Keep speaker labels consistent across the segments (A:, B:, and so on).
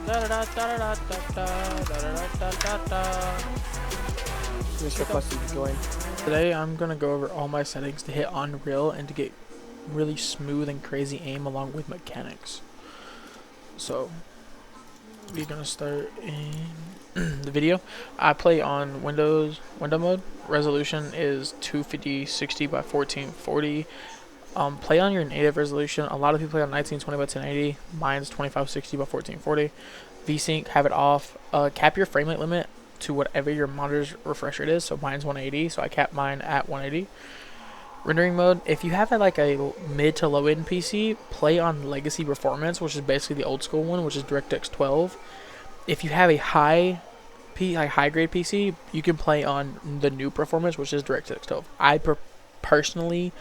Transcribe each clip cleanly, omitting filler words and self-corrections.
A: Just requested to join. Today I'm gonna go over all my settings to hit Unreal and to get really smooth and crazy aim along with mechanics. So we're gonna start in the video. I play on window mode. Resolution is 250 60 by 1440. Play on your native resolution. A lot of people play on 1920 by 1080. Mine's 2560 by 1440. VSync, have it off. Cap your frame rate limit to whatever your monitor's refresh rate is. So mine's 180, so I cap mine at 180. Rendering mode, if you have like a mid to low end PC, play on Legacy Performance, which is basically the old school one, which is DirectX 12. If you have a high grade PC, you can play on the new performance, which is DirectX 12. I personally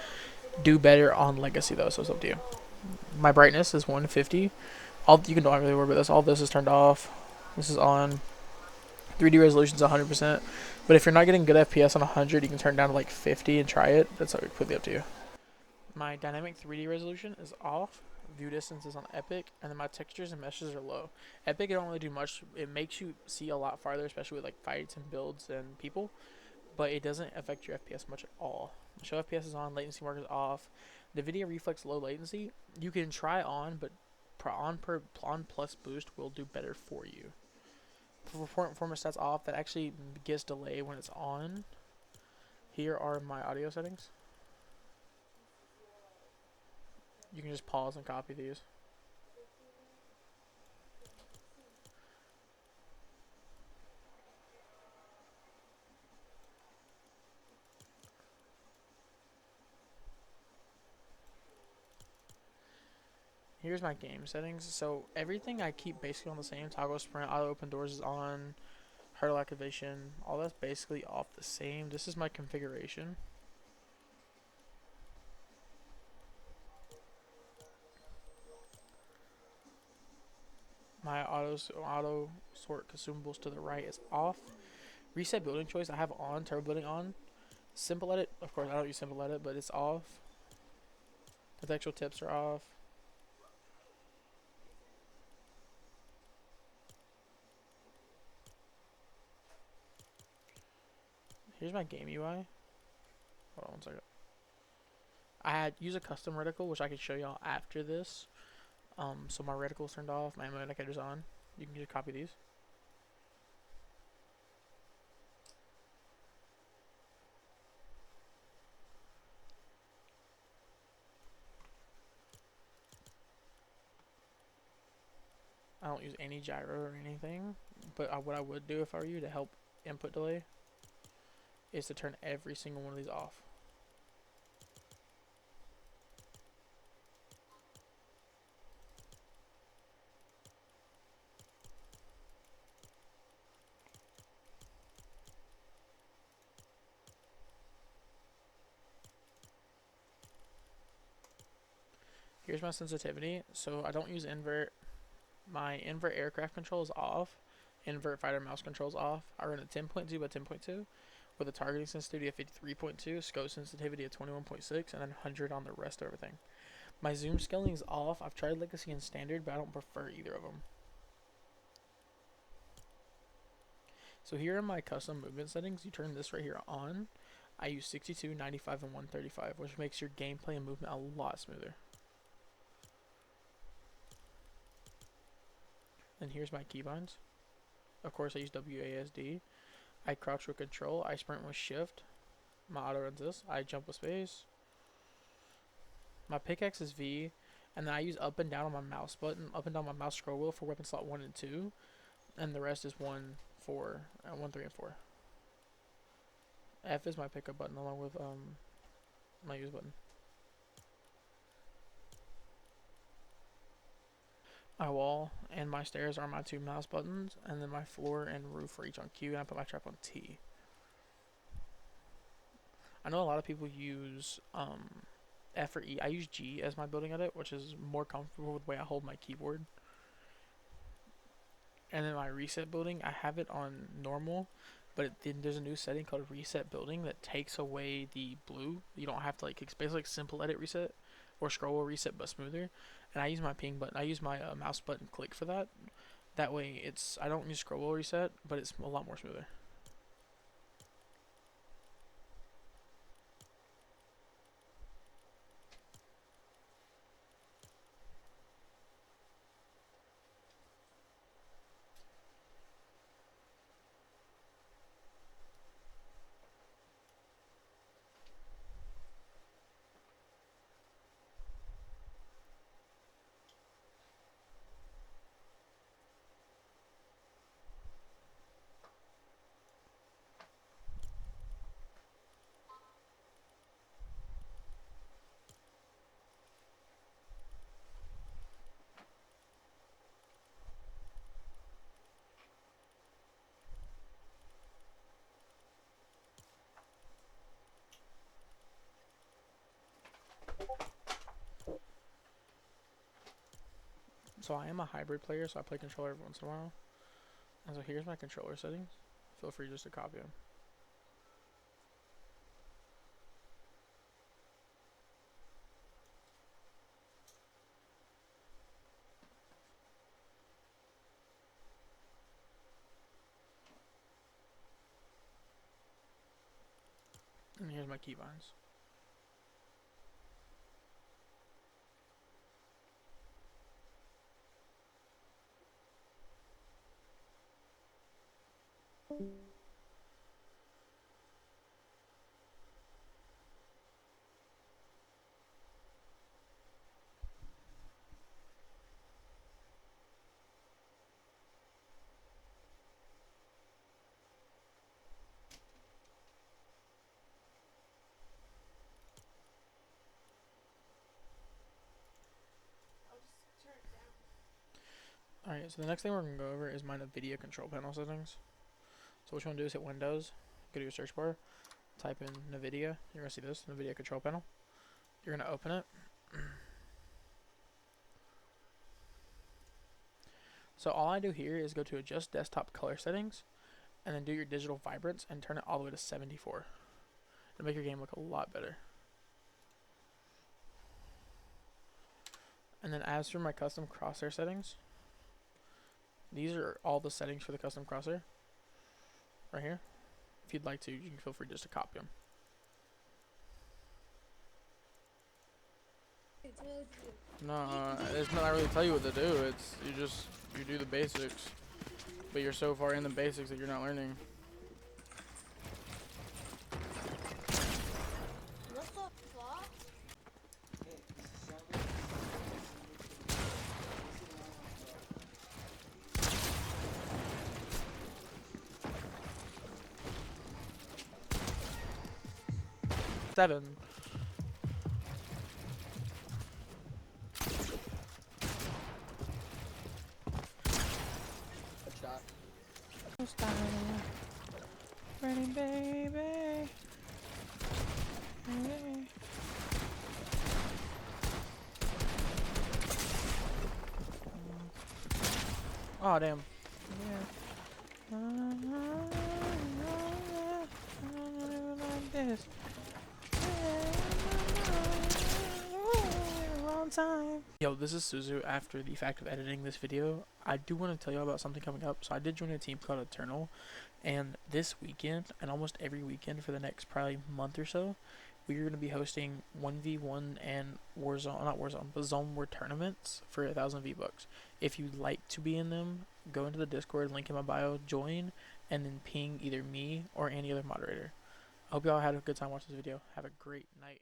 A: do better on Legacy though, so it's up to you. My brightness is 150. You can don't really worry about this. All this is turned off. This is on. 3D resolution is 100%. But if you're not getting good FPS on 100, you can turn it down to like 50 and try it. That's completely up to you. My dynamic 3D resolution is off. View distance is on Epic, and then my textures and meshes are low. Epic, it don't really do much. It makes you see a lot farther, especially with like fights and builds and people, but it doesn't affect your FPS much at all. Show FPS is on. Latency marker is off. The video reflex low latency you can try on, but on plus boost will do better for you. Performance stats off. That actually gets delay when it's on. Here are my audio settings. You can just pause and copy these. Here's my game settings. So everything I keep basically on the same. Toggle sprint, auto open doors is on. Hurdle activation, all that's basically off the same. This is my configuration. My auto sort consumables to the right is off. Reset building choice I have on. Turbo building on. Simple edit, of course I don't use simple edit, but it's off. Contextual tips are off. Here's my game UI. Hold on one second. I had use a custom reticle, which I can show y'all after this. So my reticle's turned off, my ammo indicator's on. You can just copy these. I don't use any gyro or anything, but what I would do if I were you to help input delay is to turn every single one of these off. Here's my sensitivity. So I don't use invert. My invert aircraft control is off. Invert fighter mouse control is off. I run a 10.2 by 10.2 with a targeting sensitivity of 53.2, scope sensitivity of 21.6, and then 100 on the rest of everything. My zoom scaling is off. I've tried Legacy and Standard, but I don't prefer either of them. So here are my custom movement settings. You turn this right here on. I use 62, 95, and 135, which makes your gameplay and movement a lot smoother. And here's my keybinds. Of course, I use WASD. I crouch with control. I sprint with shift. My auto runs this. I jump with space. My pickaxe is V. And then I use up and down on my mouse button, up and down my mouse scroll wheel for weapon slot 1 and 2. And the rest is 1, 4, 1, 3, and 4. F is my pickup button along with my use button. My wall and my stairs are my 2 mouse buttons, and then my floor and roof are each on Q, and I put my trap on T. I know a lot of people use F or E. I use G as my building edit, which is more comfortable with the way I hold my keyboard. And then my reset building, I have it on normal, but there's a new setting called reset building that takes away the blue. You don't have to it's basically like simple edit reset or scroll reset but smoother. And I use my ping button. I use my mouse button click for that. That way I don't use scroll wheel reset, but it's a lot more smoother. So I am a hybrid player, so I play controller every once in a while. And so here's my controller settings. Feel free just to copy them. And here's my keybinds. Alright, so the next thing we're going to go over is my NVIDIA control panel settings. So what you want to do is hit Windows, go to your search bar, type in NVIDIA. You're going to see this, NVIDIA control panel. You're going to open it. So all I do here is go to adjust desktop color settings, and then do your digital vibrance and turn it all the way to 74. It'll make your game look a lot better. And then as for my custom crosshair settings, these are all the settings for the custom crosshair. Right here. If you'd like to, you can feel free just to copy them. No, it's not really tell you what to do. It's you do the basics, but you're so far in the basics that you're not learning.
B: What the fuck?
A: 7.
C: Shot.
A: Ready, baby. Hey. Oh damn. Yeah. Like this. Time. Yo, this is Suzu. After the fact of editing this video, I do want to tell you about something coming up. So I did join a team called Eternal, and this weekend and almost every weekend for the next probably month or so, we're going to be hosting 1v1 and Warzone, not Warzone, but Zone War tournaments for 1,000 V-Bucks. If you'd like to be in them, go into the Discord, link in my bio, join, and then ping either me or any other moderator. I hope y'all had a good time watching this video. Have a great night.